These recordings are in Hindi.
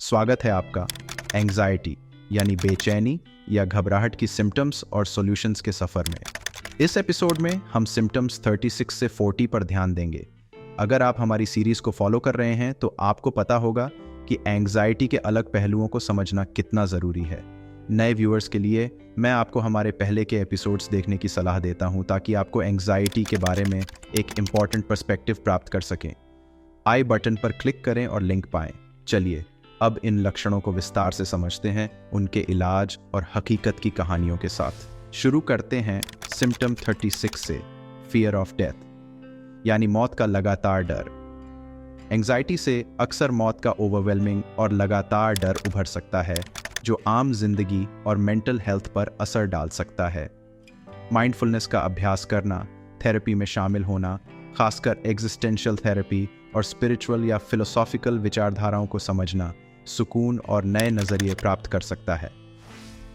स्वागत है आपका एंग्जाइटी यानी बेचैनी या घबराहट की सिम्टम्स और सॉल्यूशंस के सफ़र में। इस एपिसोड में हम सिम्टम्स 36 से 40 पर ध्यान देंगे। अगर आप हमारी सीरीज़ को फॉलो कर रहे हैं तो आपको पता होगा कि एंग्जाइटी के अलग पहलुओं को समझना कितना ज़रूरी है। नए व्यूअर्स के लिए मैं आपको हमारे पहले के एपिसोड्स देखने की सलाह देता हूं ताकि आपको एंग्जाइटी के बारे में एक इम्पॉर्टेंट पर्सपेक्टिव प्राप्त कर सकें। आई बटन पर क्लिक करें और लिंक पाएं। चलिए अब इन लक्षणों को विस्तार से समझते हैं, उनके इलाज और हकीकत की कहानियों के साथ। शुरू करते हैं सिम्टम 36 से, फियर ऑफ डेथ यानी मौत का लगातार डर। एंग्जाइटी से अक्सर मौत का ओवरवेलमिंग और लगातार डर उभर सकता है जो आम जिंदगी और मेंटल हेल्थ पर असर डाल सकता है। माइंडफुलनेस का अभ्यास करना, थेरेपी में शामिल होना, खासकर एग्जिस्टेंशियल थेरेपी और स्पिरिचुअल या फिलोसॉफिकल विचारधाराओं को समझना सुकून और नए नज़रिए प्राप्त कर सकता है।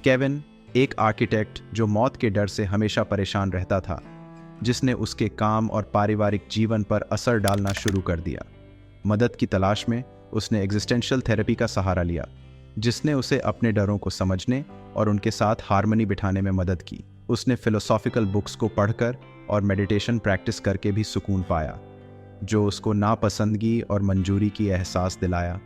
केविन एक आर्किटेक्ट जो मौत के डर से हमेशा परेशान रहता था, जिसने उसके काम और पारिवारिक जीवन पर असर डालना शुरू कर दिया। मदद की तलाश में उसने एग्जिस्टेंशियल थेरेपी का सहारा लिया, जिसने उसे अपने डरों को समझने और उनके साथ हार्मनी बिठाने में मदद की। उसने फिलोसॉफिकल बुक्स को पढ़कर और मेडिटेशन प्रैक्टिस करके भी सुकून पाया, जो उसको नापसंदगी और मंजूरी की एहसास दिलाया,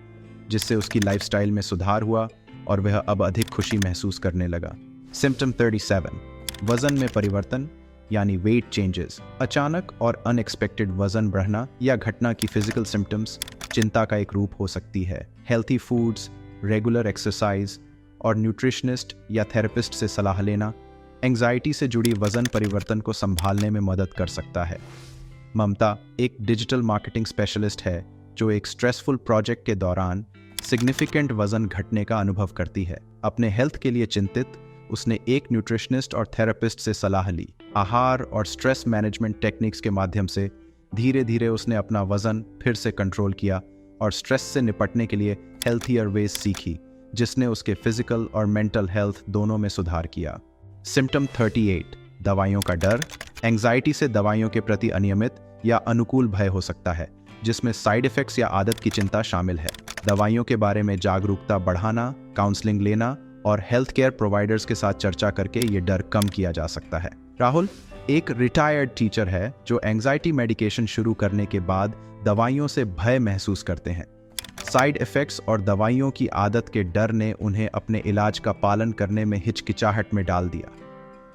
जिससे उसकी लाइफस्टाइल में सुधार हुआ और वह अब अधिक खुशी महसूस करने लगा। सिम्टम 37, वजन में परिवर्तन यानी वेट चेंजेस। अचानक और अनएक्सपेक्टेड वजन बढ़ना या घटना की फिजिकल सिम्टम्स चिंता का एक रूप हो सकती है। हेल्थी फूड्स, रेगुलर एक्सरसाइज और न्यूट्रिशनिस्ट या थेरेपिस्ट से सलाह लेना एंग्जाइटी से जुड़ी वजन परिवर्तन को संभालने में मदद कर सकता है। ममता एक डिजिटल मार्केटिंग स्पेशलिस्ट है जो एक स्ट्रेसफुल प्रोजेक्ट के दौरान सिग्निफिकेंट वजन घटने का अनुभव करती है। अपने हेल्थ के लिए चिंतित, उसने एक न्यूट्रिशनिस्ट और थेरेपिस्ट से सलाह ली। आहार और स्ट्रेस मैनेजमेंट टेक्निक्स के माध्यम से धीरे धीरे उसने अपना वजन फिर से कंट्रोल किया और स्ट्रेस से निपटने के लिए हेल्थियर वेज सीखी, जिसने उसके फिजिकल और मेंटल हेल्थ दोनों में सुधार किया। सिम्टम 38, दवाइयों का डर। एंग्जाइटी से दवाइयों के प्रति अनियमित या अनुकूल भय हो सकता है, जिसमें साइड इफेक्ट्स या आदत की चिंता शामिल है। दवाइयों के बारे में जागरूकता बढ़ाना, काउंसलिंग लेना और हेल्थ केयर प्रोवाइडर्स के साथ चर्चा करके ये डर कम किया जा सकता है। राहुल एक रिटायर्ड टीचर है जो एंग्जाइटी मेडिकेशन शुरू करने के बाद दवाइयों से भय महसूस करते हैं। साइड इफेक्ट्स और दवाइयों की आदत के डर ने उन्हें अपने इलाज का पालन करने में हिचकिचाहट में डाल दिया।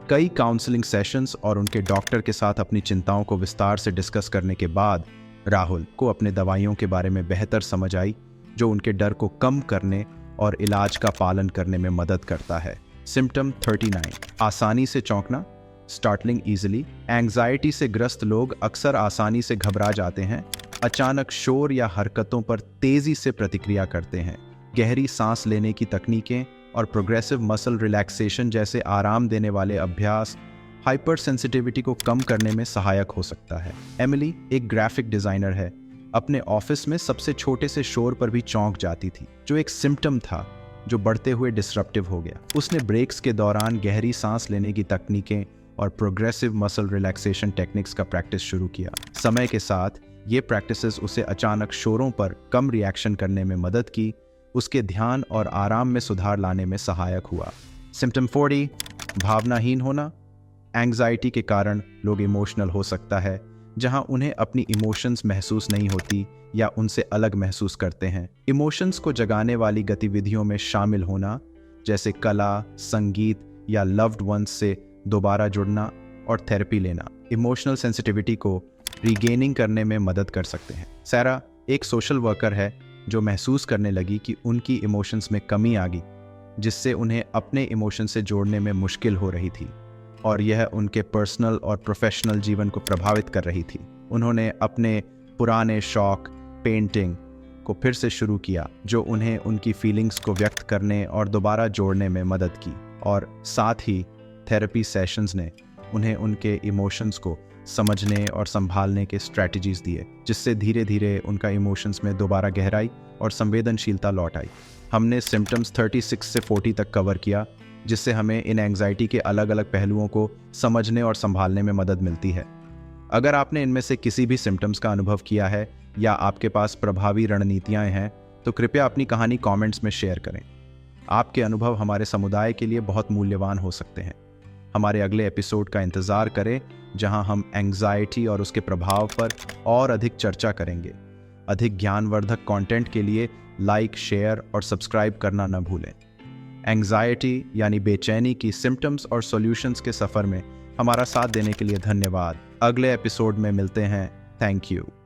कई काउंसलिंग सेशंस और उनके डॉक्टर के साथ अपनी चिंताओं को विस्तार से डिस्कस करने के बाद राहुल को अपने दवाइयों के बारे में बेहतर समझ आई, जो उनके डर को कम करने और इलाज का पालन करने में मदद करता है। सिम्टम 39, आसानी से चौंकना, स्टार्टलिंग ईजिली। एंग्जाइटी से ग्रस्त लोग अक्सर आसानी से घबरा जाते हैं, अचानक शोर या हरकतों पर तेजी से प्रतिक्रिया करते हैं। गहरी सांस लेने की तकनीकें और प्रोग्रेसिव मसल रिलैक्सेशन जैसे आराम देने वाले अभ्यास हाइपर सेंसिटिविटी को कम करने में सहायक हो सकता है। एमिली एक ग्राफिक डिजाइनर है, अपने ऑफिस में सबसे छोटे से शोर पर भी चौंक जाती थी, जो एक सिम्टम था जो बढ़ते हुए डिसरप्टिव हो गया। उसने ब्रेक्स के दौरान गहरी सांस लेने की तकनीकें और प्रोग्रेसिव मसल रिलैक्सेशन टेक्निक्स का प्रैक्टिस शुरू किया। समय के साथ ये प्रैक्टिसेस उसे अचानक शोरों पर कम रिएक्शन करने में मदद की, उसके ध्यान और आराम में सुधार लाने में सहायक हुआ। सिम्टम 40, भावनाहीन होना। एंग्जाइटी के कारण लोग इमोशनल हो सकता है, जहां उन्हें अपनी इमोशंस महसूस नहीं होती या उनसे अलग महसूस करते हैं। इमोशंस को जगाने वाली गतिविधियों में शामिल होना, जैसे कला, संगीत या लव्ड वंस से दोबारा जुड़ना और थेरेपी लेना, इमोशनल सेंसिटिविटी को रीगेनिंग करने में मदद कर सकते हैं। सैरा एक सोशल वर्कर है जो महसूस करने लगी कि उनकी इमोशंस में कमी आ गई, जिससे उन्हें अपने इमोशन से जोड़ने में मुश्किल हो रही थी और यह उनके पर्सनल और प्रोफेशनल जीवन को प्रभावित कर रही थी। उन्होंने अपने पुराने शौक पेंटिंग को फिर से शुरू किया, जो उन्हें उनकी फीलिंग्स को व्यक्त करने और दोबारा जोड़ने में मदद की, और साथ ही थेरेपी सेशंस ने उन्हें उनके इमोशंस को समझने और संभालने के स्ट्रैटेजीज दिए, जिससे धीरे धीरे उनका इमोशंस में दोबारा गहराई और संवेदनशीलता लौट आई। हमने सिम्टम्स 36 से 40 तक कवर किया, जिससे हमें इन एंग्जाइटी के अलग अलग पहलुओं को समझने और संभालने में मदद मिलती है। अगर आपने इनमें से किसी भी सिम्टम्स का अनुभव किया है या आपके पास प्रभावी रणनीतियां हैं तो कृपया अपनी कहानी कमेंट्स में शेयर करें। आपके अनुभव हमारे समुदाय के लिए बहुत मूल्यवान हो सकते हैं। हमारे अगले एपिसोड का इंतज़ार करें, जहां हम एंग्जाइटी और उसके प्रभाव पर और अधिक चर्चा करेंगे। अधिक ज्ञानवर्धक कंटेंट के लिए लाइक, शेयर और सब्सक्राइब करना न भूलें। एंग्जाइटी यानी बेचैनी की सिम्टम्स और सॉल्यूशंस के सफ़र में हमारा साथ देने के लिए धन्यवाद। अगले एपिसोड में मिलते हैं। Thank you.